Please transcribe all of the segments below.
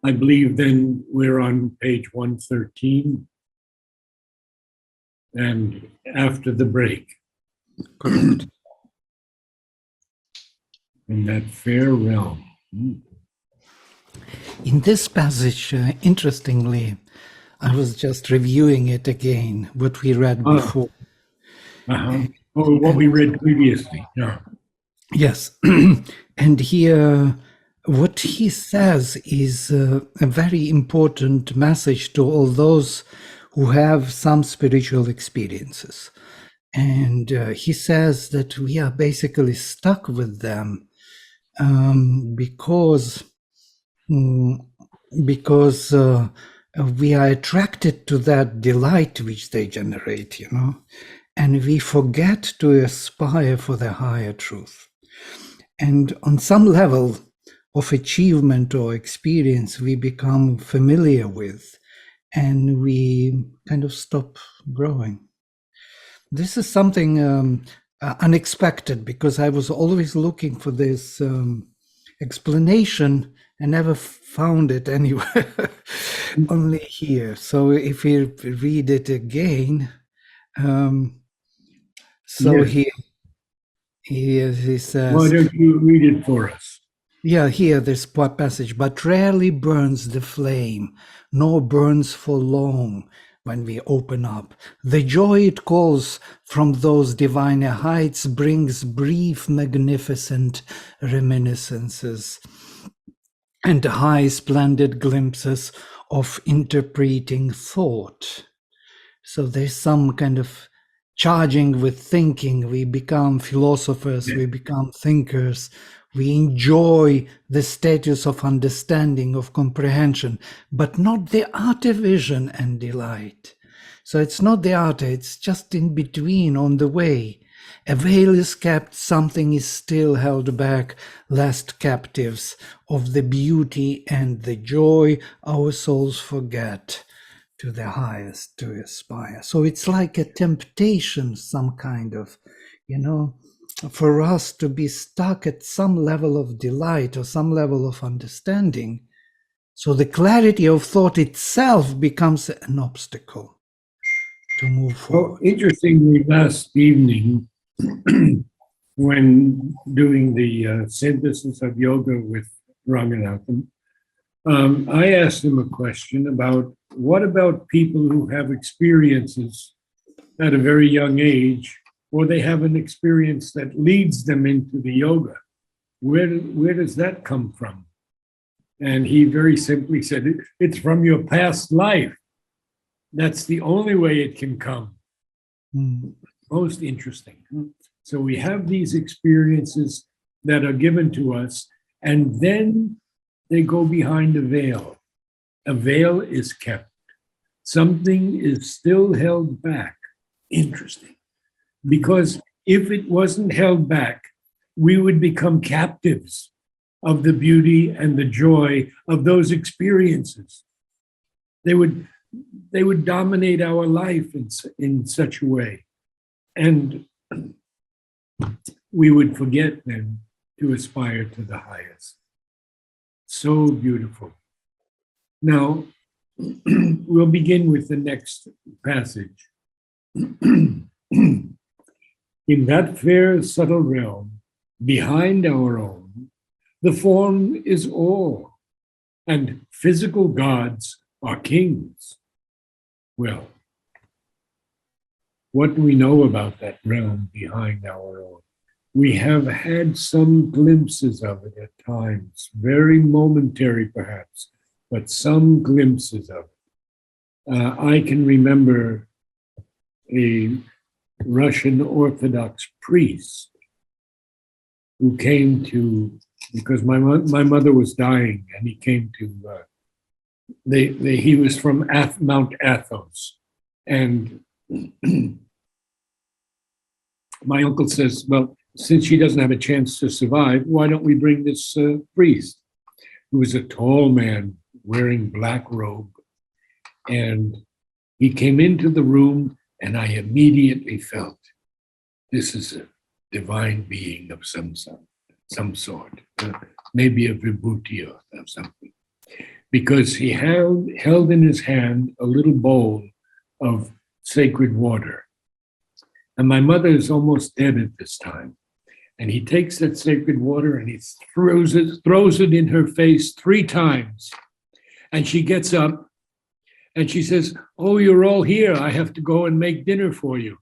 I believe then we're on page 113 and after the break. Correct. In that fair realm. In this passage, interestingly, I was just reviewing it again, what we read before. Or what we read previously. Yeah. Yes. And here, what he says is a very important message to all those who have some spiritual experiences. And he says that we are basically stuck with them because we are attracted to that delight which they generate, and we forget to aspire for the higher truth. And on some level of achievement or experience, we become familiar with, and we kind of stop growing. This is something unexpected, because I was always looking for this explanation and never found it anywhere, only here. So if we read it again, Yes. he says, why don't you read it for us? Yeah, here, this passage, but rarely burns the flame, nor burns for long when we open up. The joy it calls from those diviner heights brings brief, magnificent reminiscences and high, splendid glimpses of interpreting thought. So there's some kind of charging with thinking. We become philosophers, we become thinkers. We enjoy the status of understanding, of comprehension, but not the outer vision and delight. So it's not the outer, it's just in between, on the way. A veil is kept, something is still held back, lest captives of the beauty and the joy our souls forget to the highest to aspire. So it's like a temptation, some kind of, for us to be stuck at some level of delight or some level of understanding. So the clarity of thought itself becomes an obstacle to move forward. Well, interestingly, last evening, when doing the synthesis of yoga with Ranganathan, I asked him a question about what about people who have experiences at a very young age, or they have an experience that leads them into the yoga? Where does that come from? And he very simply said, it's from your past life. That's the only way it can come. Most interesting. So we have these experiences that are given to us, and then they go behind a veil. A veil is kept. Something is still held back. Interesting. Because if it wasn't held back, we would become captives of the beauty and the joy of those experiences. They would dominate our life in such a way. And we would forget then to aspire to the highest. So beautiful. Now, we'll begin with the next passage. In that fair, subtle realm, behind our own, the form is all, and physical gods are kings. Well, what do we know about that realm behind our own? We have had some glimpses of it at times, very momentary perhaps, but some glimpses of it. I can remember a Russian Orthodox priest who came to, because my mother was dying, and he came to, he was from Mount Athos. And my uncle says, well, since she doesn't have a chance to survive, why don't we bring this priest, who was a tall man wearing black robe. And he came into the room, and I immediately felt this is a divine being of some sort, maybe a vibhuti or something. because he held in his hand a little bowl of sacred water. And my mother is almost dead at this time. And he takes that sacred water and he throws it in her face 3 times. And she gets up and she says, "Oh, you're all here. I have to go and make dinner for you."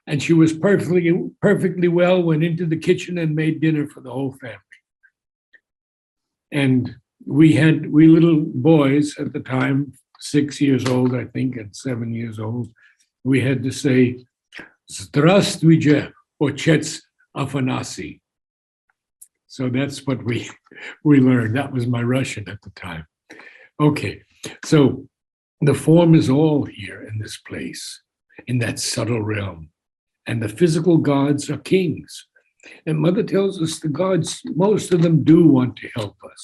And she was perfectly well, went into the kitchen and made dinner for the whole family. And we little boys at the time, 6 years old, I think, and 7 years old, we had to say, "Здравствуйте, отец Афанасий." So that's what we learned. That was my Russian at the time. Okay, so the form is all here in this place, in that subtle realm. And the physical gods are kings. And Mother tells us the gods, most of them do want to help us.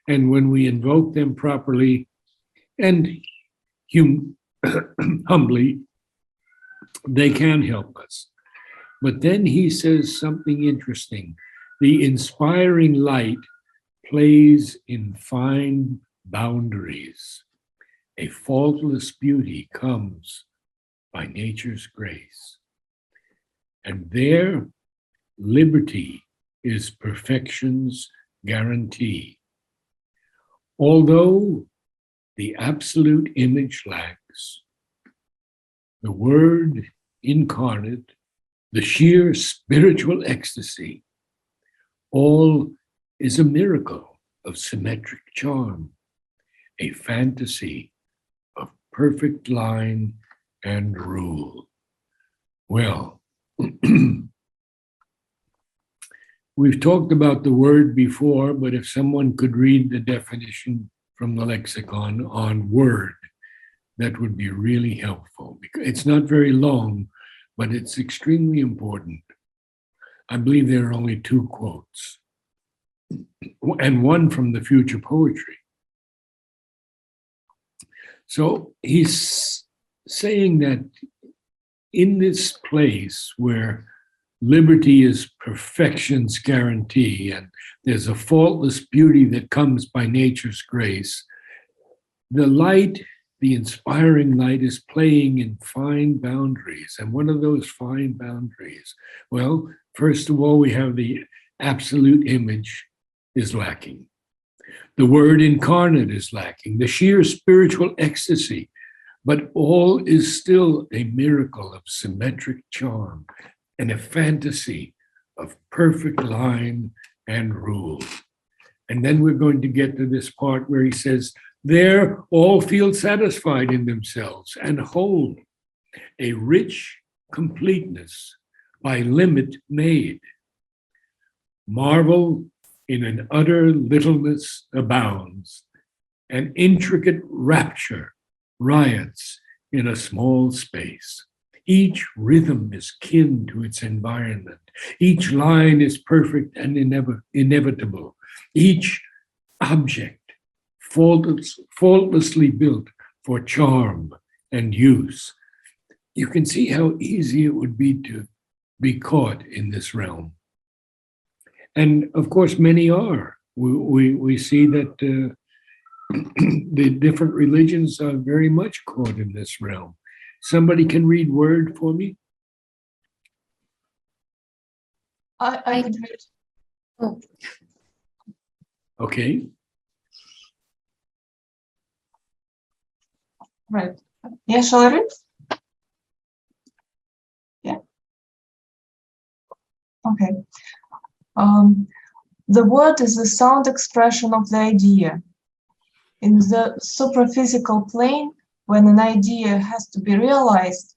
And when we invoke them properly and humbly, they can help us. But then he says something interesting. The inspiring light plays in fine boundaries. A faultless beauty comes by nature's grace. And there, liberty is perfection's guarantee. Although the absolute image lacks, the word incarnate, the sheer spiritual ecstasy, all is a miracle of symmetric charm, a fantasy of perfect line and rule. Well, we've talked about the word before, but if someone could read the definition from the lexicon on word, that would be really helpful. It's not very long, but it's extremely important. I believe there are only 2 quotes, and one from the Future Poetry. So he's saying that in this place where liberty is perfection's guarantee, and there's a faultless beauty that comes by nature's grace, the light, the inspiring light, is playing in fine boundaries. And what are those fine boundaries? Well, first of all, we have the absolute image is lacking. The word incarnate is lacking, the sheer spiritual ecstasy, but all is still a miracle of symmetric charm and a fantasy of perfect line and rule. And then we're going to get to this part where he says, there all feel satisfied in themselves and whole, a rich completeness by limit made. Marvel in an utter littleness abounds, an intricate rapture riots in a small space. Each rhythm is kin to its environment. Each line is perfect and inevitable. Each object faultlessly built for charm and use. You can see how easy it would be to be caught in this realm. And of course, many are. We see that the different religions are very much caught in this realm. Somebody can read word for me? I could read. Oh. Okay. Right. Yeah, shall I read? Yeah. Okay. The word is the sound expression of the idea. In the supraphysical plane, when an idea has to be realized,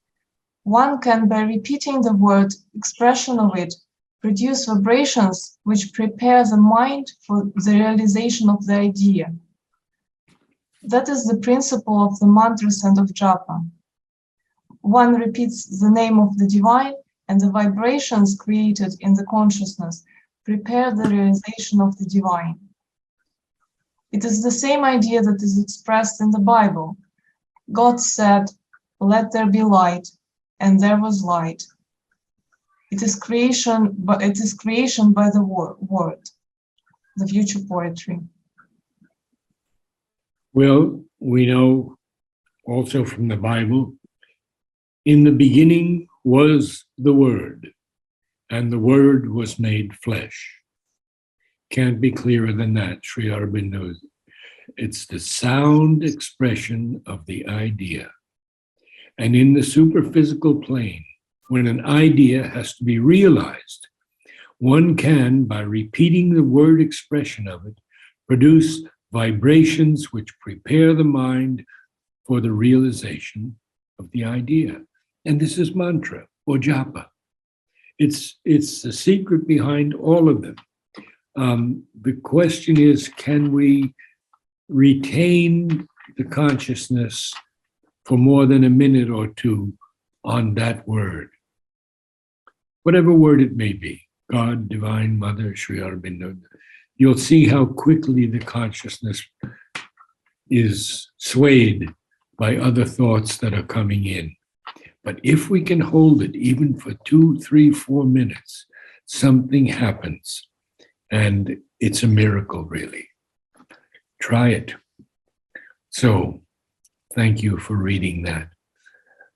one can, by repeating the word, expression of it, produce vibrations which prepare the mind for the realization of the idea. That is the principle of the mantras and of japa. One repeats the name of the divine, and the vibrations created in the consciousness prepare the realization of the divine. It is the same idea that is expressed in the Bible. God said, "Let there be light," and there was light. It is creation, but it is creation by the word, the Future Poetry. Well, we know also from the Bible, in the beginning was the Word, and the Word was made flesh. Can't be clearer than that, Sri Aurobindo. It's the sound expression of the idea. And in the superphysical plane, when an idea has to be realized, one can, by repeating the word expression of it, produce vibrations which prepare the mind for the realization of the idea. And this is mantra or japa. It's the secret behind all of them. The question is, can we retain the consciousness for more than a minute or two on that word? Whatever word it may be, God, Divine Mother, Sri Aurobindo, you'll see how quickly the consciousness is swayed by other thoughts that are coming in. But if we can hold it even for 2, 3, 4 minutes, something happens. And it's a miracle, really. Try it. So, thank you for reading that.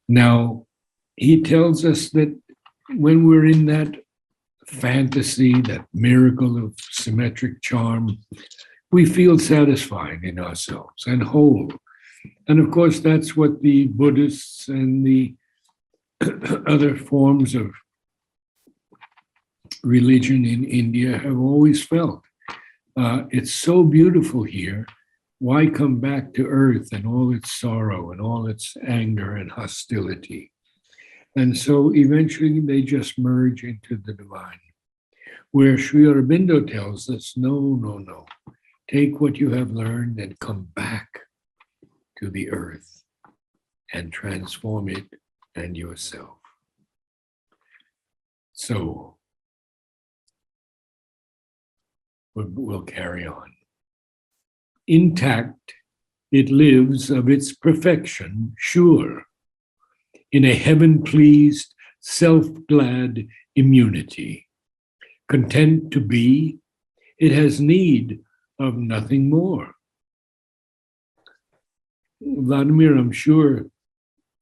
Now, he tells us that when we're in that fantasy, that miracle of symmetric charm, we feel satisfied in ourselves and whole. And of course, that's what the Buddhists and the other forms of religion in India have always felt. It's so beautiful here. Why come back to earth and all its sorrow and all its anger and hostility? And so eventually they just merge into the divine. Where Sri Aurobindo tells us, no, no, no. Take what you have learned and come back to the earth and transform it and yourself. So we'll carry on. Intact, it lives of its perfection, sure, in a heaven-pleased, self-glad immunity. Content to be, it has need of nothing more. Vladimir, I'm sure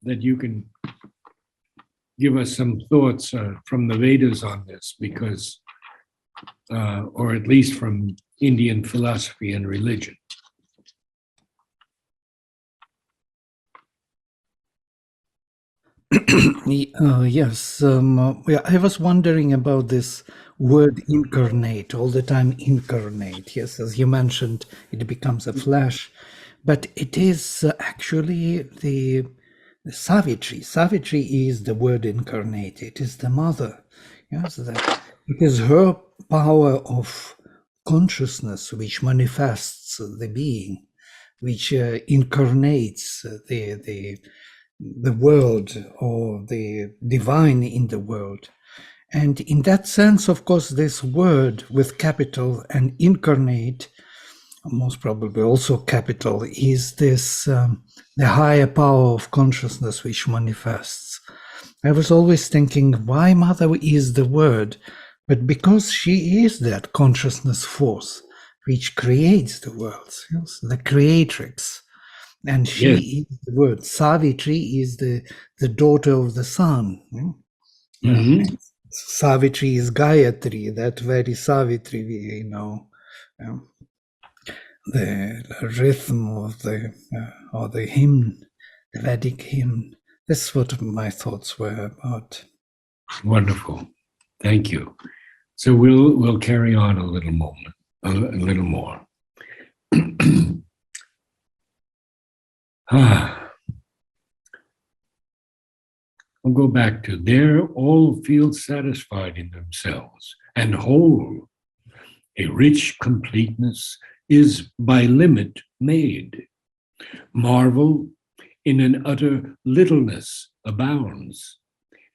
that you can give us some thoughts from the Vedas on this, because, or at least from Indian philosophy and religion. Yes, I was wondering about this word incarnate, all the time incarnate. Yes, as you mentioned, it becomes a flesh, but it is actually the Savitri. Savitri is the word incarnate. It is the mother. Yes, it is her power of consciousness which manifests the being, which incarnates the world or the divine in the world. And in that sense, of course, this word with capital and incarnate, most probably also capital, is this the higher power of consciousness which manifests. I was always thinking, why Mother is the word? But because she is that consciousness force which creates the worlds, yes, the creatrix. And she is the word. Savitri is the daughter of the sun. Mm-hmm. Savitri is Gayatri, that very Savitri, we know. The rhythm of the hymn, the Vedic hymn. That's what my thoughts were about. Wonderful. Thank you. So we'll carry on a little more. I'll go back to there, all feel satisfied in themselves and whole. A rich completeness is by limit made. Marvel in an utter littleness abounds.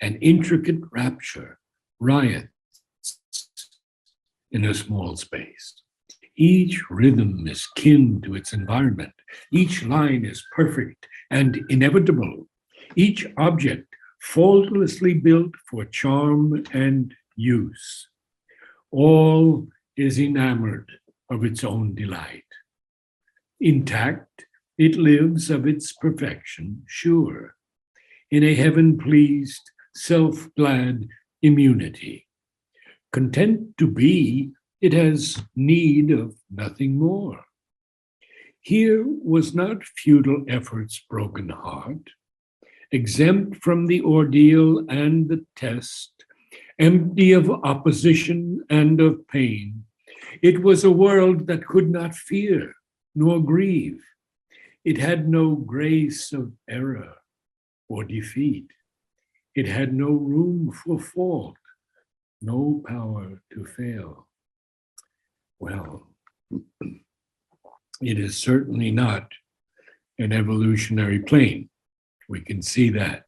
An intricate rapture riots in a small space. Each rhythm is kin to its environment. Each line is perfect and inevitable. Each object faultlessly built for charm and use. All is enamored of its own delight. Intact, It lives of its perfection, sure, in a heaven-pleased, self-glad immunity. Content to be, it has need of nothing more. Here was not futile effort's broken heart, exempt from the ordeal and the test, empty of opposition and of pain. It was a world that could not fear nor grieve. It had no grace of error or defeat. It had no room for fault, no power to fail. Well, it is certainly not an evolutionary plane. We can see that.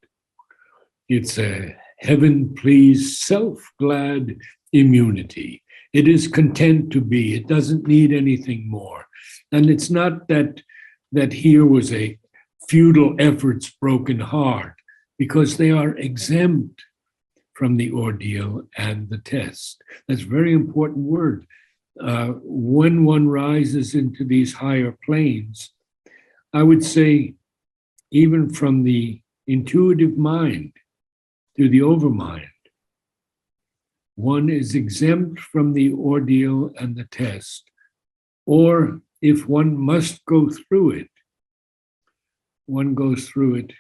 It's a heaven-pleased, self-glad immunity. It is content to be. It doesn't need anything more. And it's not that here was a futile effort's broken heart, because they are exempt from the ordeal and the test. That's a very important word. When one rises into these higher planes, I would say, even from the intuitive mind to the overmind, one is exempt from the ordeal and the test. Or if one must go through it, one goes through it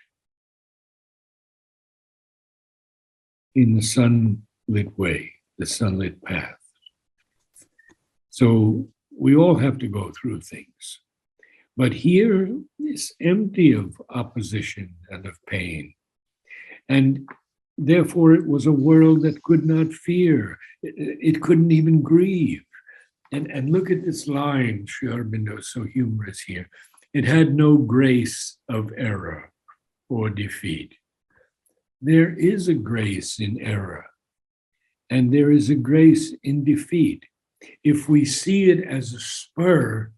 in the sunlit way, the sunlit path. So we all have to go through things. But here is empty of opposition and of pain. And therefore it was a world that could not fear. It couldn't even grieve. And look at this line, Sri Aurobindo is so humorous here. It had no grace of error or defeat. There is a grace in error, and there is a grace in defeat, if we see it as a spur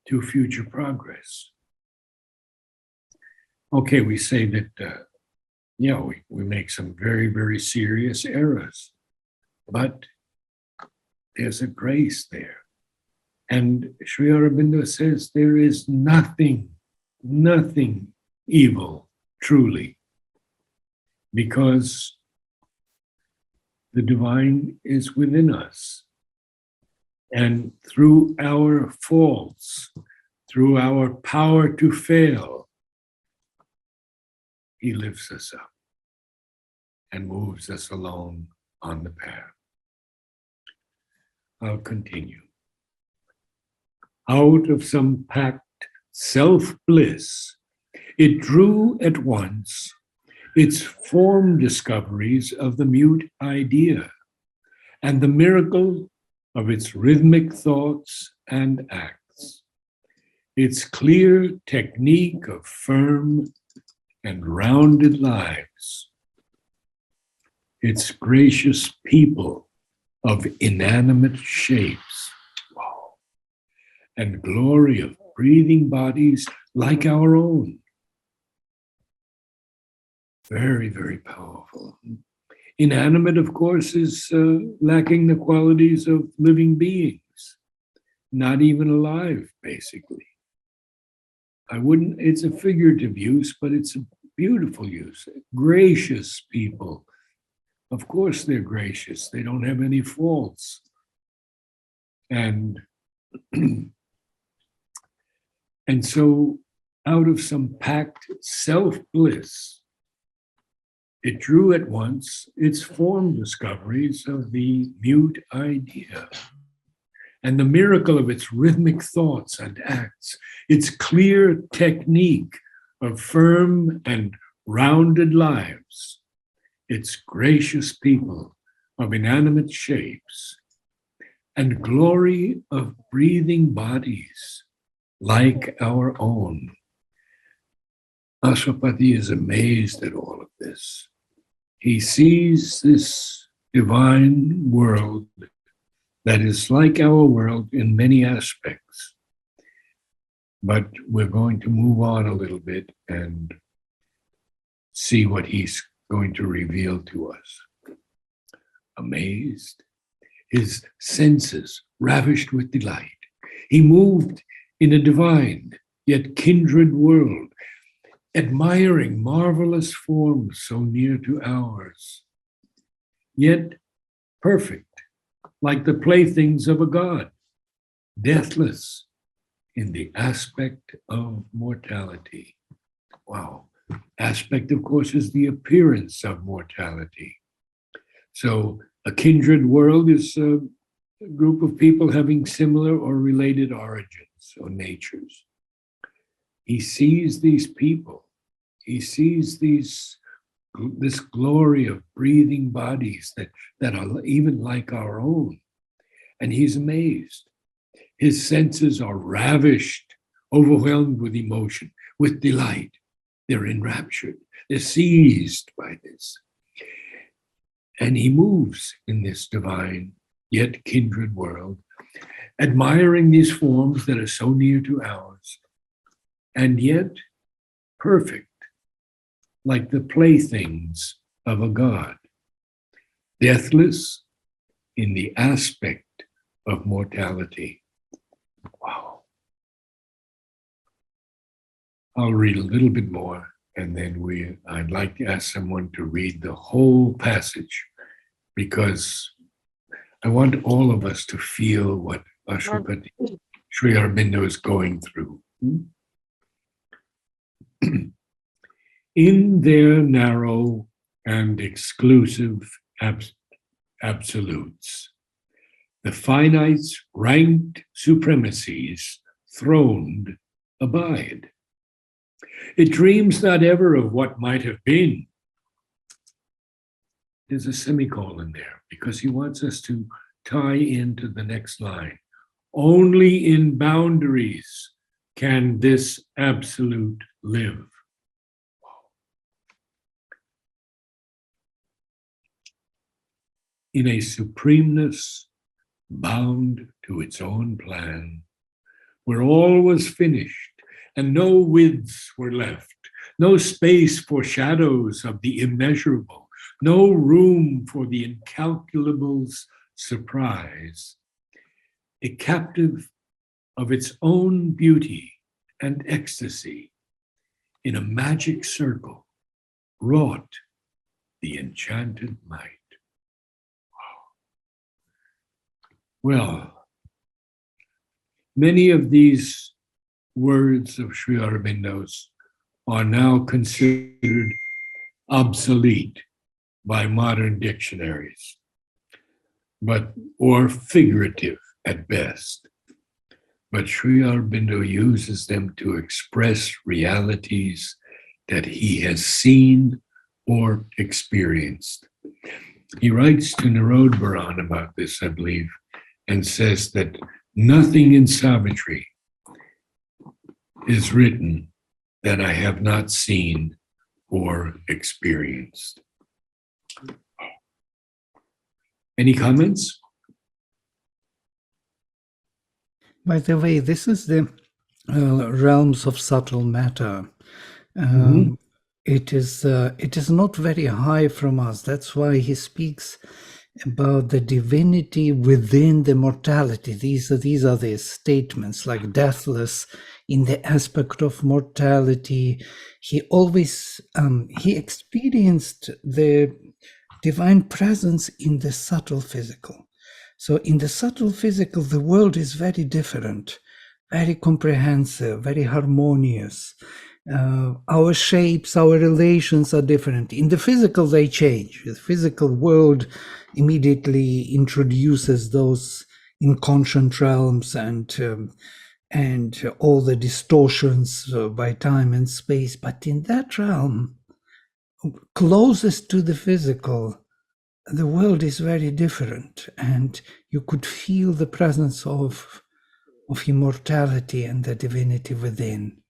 to future progress. Okay, we say that, we make some very, very serious errors, but there's a grace there. And Sri Aurobindo says there is nothing evil, truly, because the divine is within us. And through our faults, through our power to fail, he lifts us up and moves us along on the path. I'll continue. Out of some packed self-bliss, it drew at once its form discoveries of the mute idea and the miracle of its rhythmic thoughts and acts, its clear technique of firm and rounded lives, its gracious people of inanimate shapes, and glory of breathing bodies like our own. Very, very powerful. Inanimate, of course, is lacking the qualities of living beings, not even alive, basically. It's a figurative use, but it's a beautiful use. Gracious people. Of course they're gracious. They don't have any faults. And so out of some packed self-bliss, it drew at once its form discoveries of the mute idea and the miracle of its rhythmic thoughts and acts, its clear technique of firm and rounded lives, its gracious people of inanimate shapes, and glory of breathing bodies like our own. Ashwapati is amazed at all of this. He sees this divine world that is like our world in many aspects. But we're going to move on a little bit and see what he's going to reveal to us. Amazed, his senses ravished with delight, he moved in a divine, yet kindred world, admiring marvelous forms so near to ours, yet perfect, like the playthings of a god, deathless in the aspect of mortality. Wow. Aspect, of course, is the appearance of mortality. So a kindred world is a group of people having similar or related origins or natures. He sees these people. He sees this glory of breathing bodies that are even like our own. And he's amazed. His senses are ravished, overwhelmed with emotion, with delight. They're enraptured. They're seized by this. And he moves in this divine, yet kindred world, admiring these forms that are so near to ours, and yet perfect, like the playthings of a god, deathless in the aspect of mortality. Wow. I'll read a little bit more, and then I'd like to ask someone to read the whole passage, because I want all of us to feel what Ashwapati Sri Aurobindo is going through. In their narrow and exclusive absolutes, the finite's ranked supremacies throned abide. It dreams not ever of what might have been. There's a semicolon there because he wants us to tie into the next line. Only in boundaries can this absolute live. In a supremeness bound to its own plan, where all was finished and no widths were left, no space for shadows of the immeasurable, no room for the incalculable's surprise, a captive of its own beauty and ecstasy, in a magic circle, wrought the enchanted might. Well, many of these words of Sri Aurobindo's are now considered obsolete by modern dictionaries, or figurative at best. But Sri Aurobindo uses them to express realities that he has seen or experienced. He writes to Narad about this, I believe, and says that nothing in Savitri is written that I have not seen or experienced. Any comments? By the way, this is the realms of subtle matter. It is not very high from us. That's why he speaks about the divinity within the mortality. These are the statements like deathless in the aspect of mortality. He always he experienced the divine presence in the subtle physical. So in the subtle physical, the world is very different, very comprehensive, very harmonious. Our shapes, our relations are different. In the physical, they change. The physical world immediately introduces those inconscient realms and all the distortions by time and space. But in that realm, closest to the physical, the world is very different, and you could feel the presence of immortality and the divinity within.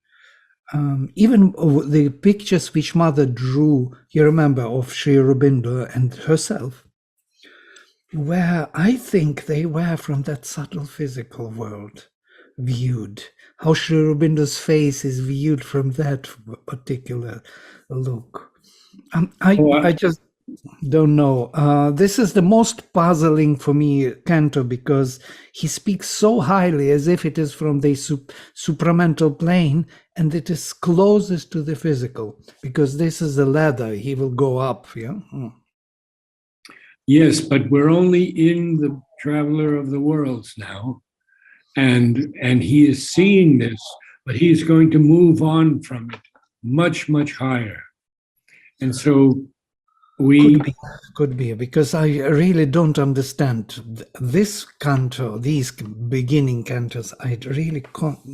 Even the pictures which Mother drew, you remember, of Sri Aurobindo and herself, where I think they were from that subtle physical world viewed. How Sri Aurobindo's face is viewed from that particular look. I just Don't know. This is the most puzzling for me, Canto, because he speaks so highly as if it is from the supramental plane and it is closest to the physical, because this is the ladder. He will go up. Yeah. Yes, but we're only in the traveler of the worlds now, and he is seeing this, but he is going to move on from it much higher. And so we Could be, because I really don't understand this canto, these beginning cantos. I really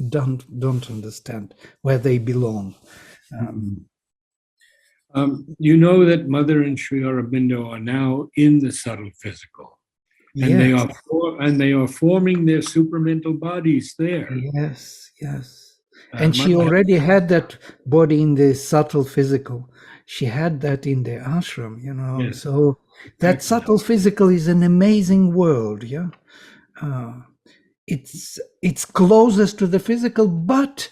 don't understand where they belong. you know that Mother and Sri Aurobindo are now in the subtle physical, and Yes, they are forming their supramental bodies there. yes, yes. And she Mother- already had that body in the subtle physical. She had that in the ashram, you know. Yes. So that subtle physical is an amazing world, yeah. It's closest to the physical, but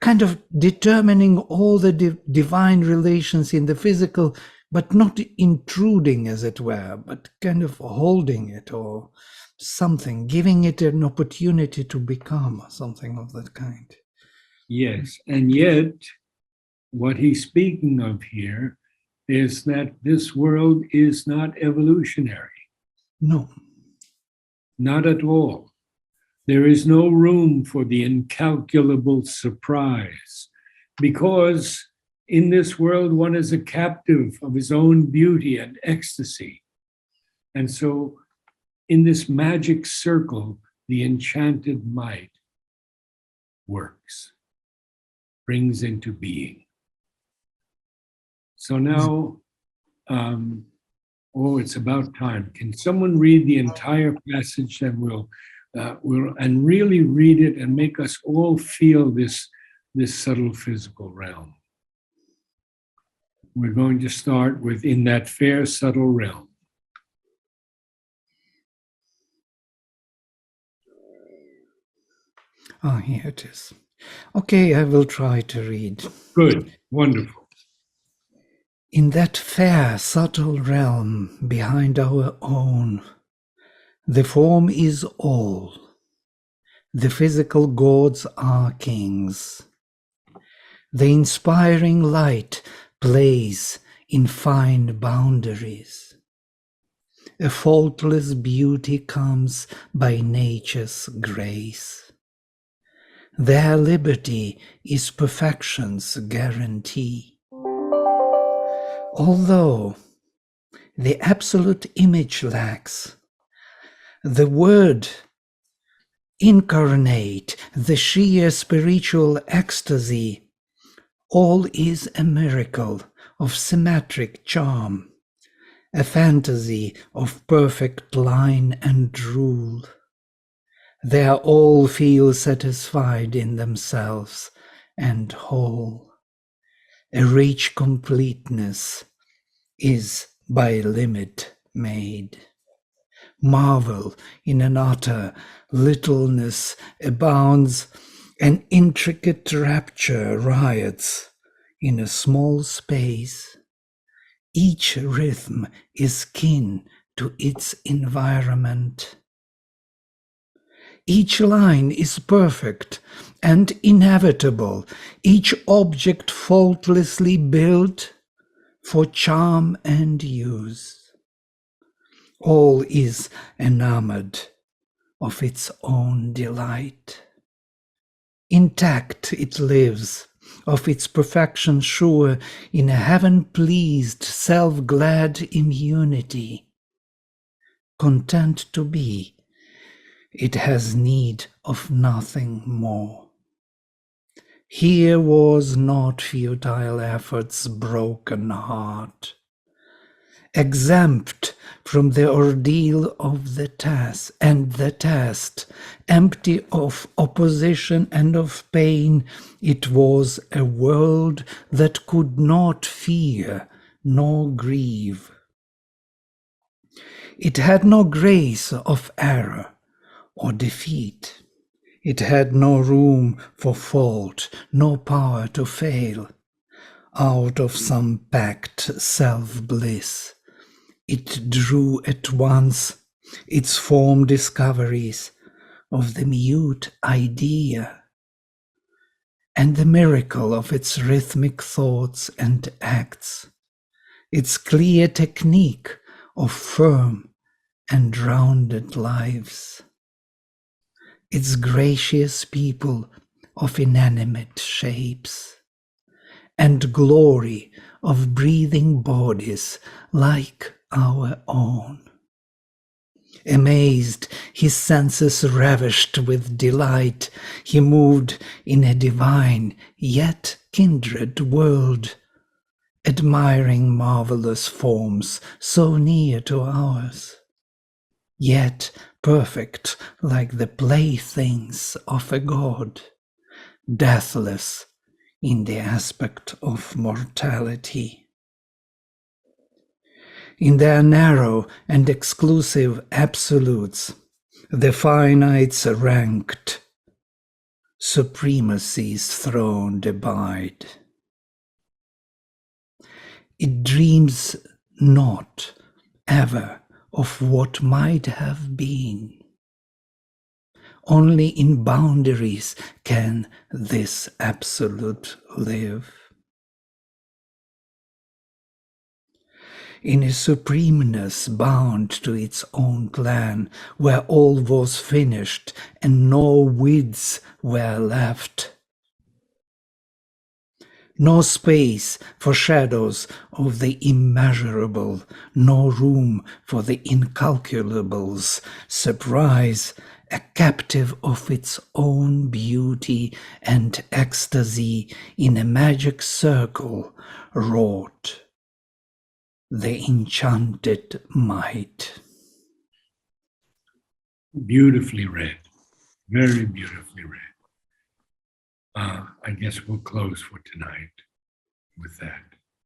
kind of determining all the divine relations in the physical, but not intruding, as it were, but kind of holding it or something, giving it an opportunity to become something of that kind. Yes, and yet what he's speaking of here is that this world is not evolutionary, No. not at all. There is no room for the incalculable surprise, because in this world, one is a captive of his own beauty and ecstasy. And so, in this magic circle, the enchanted might works, brings into being. So now, it's about time. Can someone read the entire passage, and we'll and really read it and make us all feel this subtle physical realm. We're going to start with "in that fair subtle realm." Here it is. Okay, I will try to read. Good, wonderful. In that fair, subtle realm behind our own, the form is all. The physical gods are kings. The inspiring light plays in fine boundaries. A faultless beauty comes by nature's grace. Their liberty is perfection's guarantee. Although the absolute image lacks, the word incarnate, the sheer spiritual ecstasy, all is a miracle of symmetric charm, a fantasy of perfect line and rule. They all feel satisfied in themselves and whole. A rich completeness is by limit made. Marvel in an utter littleness abounds, an intricate rapture riots in a small space. Each rhythm is kin to its environment. Each line is perfect and inevitable, each object faultlessly built for charm and use. All is enamored of its own delight. Intact it lives, of its perfection sure, in a heaven-pleased, self-glad immunity. Content to be, it has need of nothing more. Here was not futile effort's broken heart, exempt from the ordeal of the task and the test, empty of opposition and of pain. It was a world that could not fear nor grieve. It had no grace of error or defeat. It had no room for fault, no power to fail. Out of some packed self-bliss, It drew at once its form discoveries of the mute idea and the miracle of its rhythmic thoughts and acts, its clear technique of firm and rounded lives, its gracious people of inanimate shapes, and glory of breathing bodies like our own. Amazed, his senses ravished with delight, he moved in a divine yet kindred world, admiring marvelous forms so near to ours, yet perfect like the playthings of a god, deathless in the aspect of mortality. In their narrow and exclusive absolutes, the finites ranked, supremacy's throned abide. It dreams not ever of what might have been. Only in boundaries can this absolute live. In a supremeness bound to its own plan, where all was finished and no widths were left. No space for shadows of the immeasurable, no room for the incalculables, surprise, a captive of its own beauty and ecstasy in a magic circle wrought. The enchanted might. Beautifully read, very beautifully read. I guess we'll close for tonight with that.